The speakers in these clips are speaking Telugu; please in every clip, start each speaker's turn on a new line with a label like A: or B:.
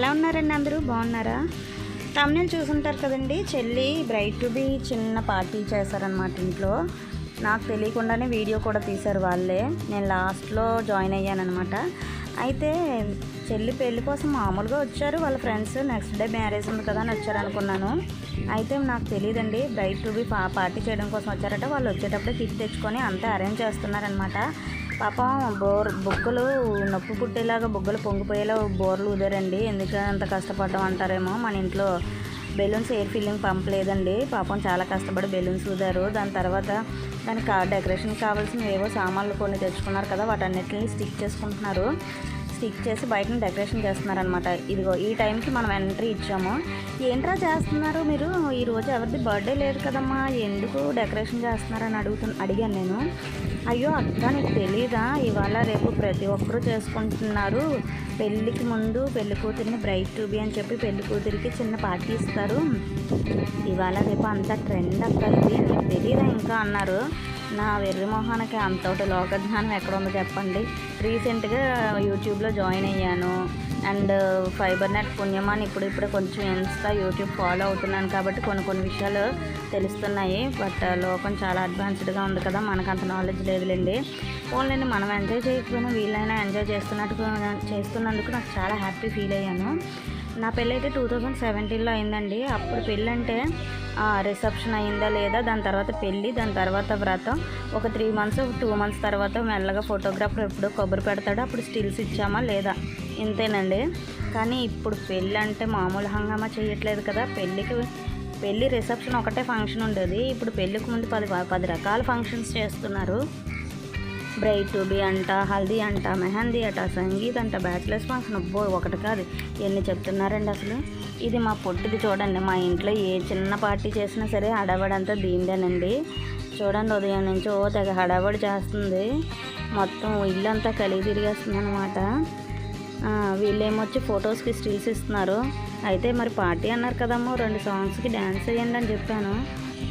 A: ఎలా ఉన్నారండి అందరూ? బాగున్నారా? తమ్ముళ్ళు చూసుంటారు కదండి, చెల్లి బ్రైట్ టు బీ చిన్న పార్టీ చేశారనమాట ఇంట్లో. నాకు తెలియకుండానే వీడియో కూడా తీశారు వాళ్ళే. నేను లాస్ట్లో జాయిన్ అయ్యానమాట. అయితే చెల్లి పెళ్లి కోసం మామూలుగా వచ్చారు వాళ్ళ ఫ్రెండ్స్. నెక్స్ట్ డే మ్యారేజ్ ఉంది కదా అని వచ్చారనుకున్నాను. అయితే నాకు తెలియదండి, బ్రైట్ టు బీ పార్టీ చేయడం కోసం వచ్చారట. వాళ్ళు వచ్చేటప్పుడే కిట్ తెచ్చుకొని అంతా అరేంజ్ చేస్తున్నారనమాట. పాపం బుగ్గలు నొప్పి పుట్టేలాగా బుగ్గలు పొంగిపోయేలా బోర్లు ఊదారండి. ఎందుకు అంత కష్టపడ్డాం అంటారేమో. మన ఇంట్లో బెలూన్స్ ఎయిర్ ఫిల్లింగ్ పంపలేదండి. పాపం చాలా కష్టపడి బెలూన్స్ ఊదారు. దాని తర్వాత దానికి డెకరేషన్ కావాల్సినవి ఏవో సామాన్లు కొన్ని తెచ్చుకున్నారు కదా, వాటన్నిటిని స్టిక్ చేసుకుంటున్నారు. స్టిక్ చేసి బయటని డెకరేషన్ చేస్తున్నారనమాట. ఇదిగో ఈ టైంకి మనం ఎంట్రీ ఇచ్చాము. ఏంట్రా చేస్తున్నారు మీరు? ఈరోజు ఎవరిది బర్త్డే లేదు కదమ్మా, ఎందుకు డెకరేషన్ చేస్తున్నారని అడిగాను నేను. అయ్యో అక్క, నీకు తెలీదా, ఇవాళ రేపు ప్రతి ఒక్కరూ చేసుకుంటున్నారు. పెళ్ళికి ముందు పెళ్లి కూతురిని బ్రైట్ టు బీ అని చెప్పి పెళ్లి కూతురికి చిన్న పార్టీ ఇస్తారు. ఇవాళ రేపు అంతా ట్రెండ్ అక్క, ఇది నీకు తెలీదా ఇంకా అన్నారు. నా వెర్రి మొహానికి అంతటి లోకజ్ఞానం ఎక్కడ ఉందో చెప్పండి. రీసెంట్గా యూట్యూబ్లో జాయిన్ అయ్యాను. అండ్ ఫైబర్ నెట్ పుణ్యమాని ఇప్పుడే కొంచెం ఇన్స్టా యూట్యూబ్ ఫాలో అవుతున్నాను కాబట్టి కొన్ని విషయాలు తెలుస్తున్నాయి. బట్ లోకం చాలా అడ్వాన్స్డ్గా ఉంది కదా, మనకు అంత నాలెడ్జ్ లేదులేండి. ఓన్లీ మనం ఎంజాయ్ చేయకపోయినా వీళ్ళైనా ఎంజాయ్ చేస్తున్నందుకు నాకు చాలా హ్యాపీ ఫీల్ అయ్యాను. నా పెళ్ళి అయితే 2017లో అయిందండి. అప్పుడు పెళ్ళి అంటే రిసెప్షన్ అయిందా లేదా, దాని తర్వాత పెళ్ళి, దాని తర్వాత వ్రతం, ఒక 3 మంత్స్ 2 మంత్స్ తర్వాత మెల్లగా ఫోటోగ్రాఫర్ ఎప్పుడు కొబ్బరి పెడతాడో అప్పుడు స్టిల్స్ ఇచ్చామా లేదా, ఇంతేనండి. కానీ ఇప్పుడు పెళ్ళి అంటే మామూలు హంగామా చేయట్లేదు కదా. పెళ్ళి రిసెప్షన్ ఒకటే ఫంక్షన్ ఉండేది. ఇప్పుడు పెళ్ళికి ముందు 10 రకాల ఫంక్షన్స్ చేస్తున్నారు. బ్రైట్ టు బీ అంట, హల్దీ అంట, మెహందీ అంట, సంగీత్ అంట, బ్యాచిలర్స్ ఫంక్షన్, అబ్బో ఒకటి కాదు ఎన్ని చెప్తున్నారండి అసలు. ఇది మా పొట్టిది చూడండి. మా ఇంట్లో ఏ చిన్న పార్టీ చేసినా సరే హడావడంతా దీందేనండి. చూడండి, ఉదయం నుంచి తెగ హడావడి చేస్తుంది. మొత్తం ఇల్లంతా కలిగి తిరిగేస్తుంది అనమాట. వీళ్ళేమొచ్చి ఫొటోస్కి స్టిల్స్ ఇస్తున్నారు. అయితే మరి పార్టీ అన్నారు కదమ్మా, 2 సాంగ్స్కి డ్యాన్స్ చేయండి అని చెప్పాను.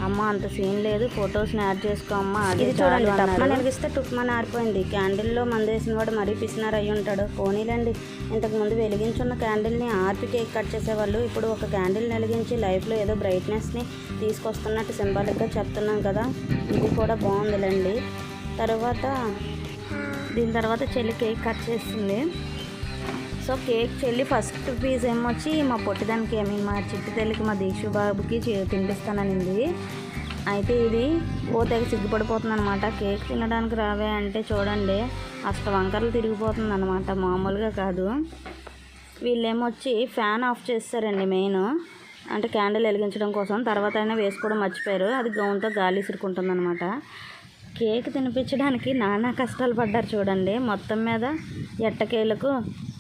A: అమ్మ అంత సీన్ లేదు, ఫొటోస్ని యాడ్ చేసుకో అమ్మ. అది చూడండి, టప్మని వెలిగిస్తే టుప్మని ఆరిపోయింది. క్యాండిల్లో మందేసిన వాడు మరీ పిసినారు అయ్యి ఉంటాడు. పోనీలండి, ఇంతకుముందు వెలిగించున్న క్యాండిల్ని ఆర్పి కేక్ కట్ చేసేవాళ్ళు. ఇప్పుడు ఒక క్యాండిల్ని వెలిగించి లైఫ్లో ఏదో బ్రైట్నెస్ని తీసుకొస్తున్నట్టు సింబాలిక్గా చెప్తున్నాం కదా, ఇది కూడా బాగుందిలేండి. దీని తర్వాత చెల్లి కేక్ కట్ చేస్తుంది. సో కేక్ చెల్లి ఫస్ట్ పీస్ ఏమొచ్చి మా పొట్టిదానికి మా చిట్టి తల్లికి మా దీక్షు బాబుకి తినిపిస్తాననింది. అయితే ఇది తెగ సిగ్గుపడిపోతుంది అనమాట. కేక్ తినడానికి రావే అంటే చూడండి వంకరలు తిరిగిపోతుంది అనమాట, మామూలుగా కాదు. వీళ్ళేమొచ్చి ఫ్యాన్ ఆఫ్ చేస్తారండి మెయిన్, అంటే క్యాండిల్ వెలిగించడం కోసం. తర్వాత అయినా వేసుకోవడం మర్చిపోయారు. అది గౌన్తో గాలి ఇసురుకుంటుంది అనమాట. కేక్ తినిపించడానికి నానా కష్టాలు పడ్డారు చూడండి. మొత్తం మీద ఎట్టకేలకు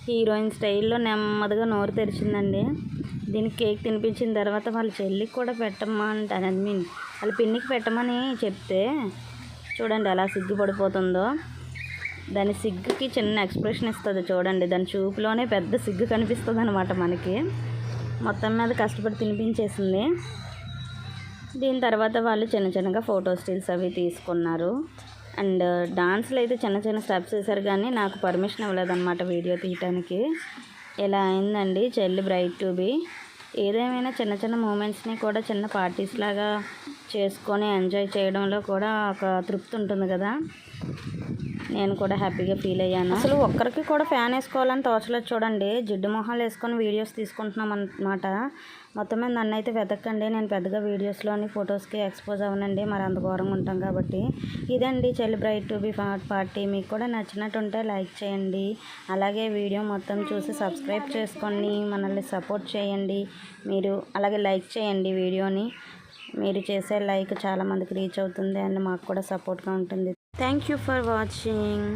A: హీరోయిన్ స్టైల్లో నెమ్మదిగా నోరు తెరిచిందండి. దీనికి కేక్ తినిపించిన తర్వాత వాళ్ళ చెల్లికి కూడా పెట్టమ్మా అంటారు. వాళ్ళ పిన్నికి పెట్టమని చెప్తే చూడండి ఎలా సిగ్గుపడిపోతుందో. దాని సిగ్గుకి చిన్న ఎక్స్ప్రెషన్ ఇస్తుంది చూడండి. దాని చూపులోనే పెద్ద సిగ్గు కనిపిస్తుంది అనమాట మనకి. మొత్తం మీద కష్టపడి తినిపించేసింది. దీని తర్వాత వాళ్ళు చిన్నగా ఫోటో స్టిల్స్ అవి తీసుకున్నారు. అండ్ డాన్స్లో అయితే చిన్న స్టెప్స్ వేశారు, కానీ నాకు పర్మిషన్ ఇవ్వలేదన్నమాట వీడియో తీయటానికి. ఇలా అయిందండి చెల్లి బ్రైట్ టు బీ. ఏదేమైనా చిన్న మూమెంట్స్ని కూడా చిన్న పార్టీస్ లాగా చేసుకొని ఎంజాయ్ చేయడంలో కూడా ఒక తృప్తి ఉంటుంది కదా. నేను కూడా హ్యాపీగా ఫీల్ అయ్యాను. అసలు ఒక్కరికి కూడా ఫ్యాన్ వేసుకోవాలని తోచలేదు చూడండి. జిడ్డు మొహాలు వేసుకొని వీడియోస్ తీసుకుంటున్నాం అన్నమాట. మొత్తం మీద నన్ను అయితే వెతకండి, నేను పెద్దగా వీడియోస్లోని ఫొటోస్కి ఎక్స్పోజ్ అవ్వనండి, మరి అంత ఘోరంగా ఉంటాం కాబట్టి. ఇదండి చెల్లి బ్రైట్ టు బీ పార్టీ. మీకు కూడా నచ్చినట్టుంటే లైక్ చేయండి. అలాగే వీడియో మొత్తం చూసి సబ్స్క్రైబ్ చేసుకొని మనల్ని సపోర్ట్ చేయండి. మీరు అలాగే లైక్ చేయండి వీడియోని. మీరు చేసే లైక్ చాలామందికి రీచ్ అవుతుంది అండ్ మాకు కూడా సపోర్ట్గా ఉంటుంది. Thank you for watching.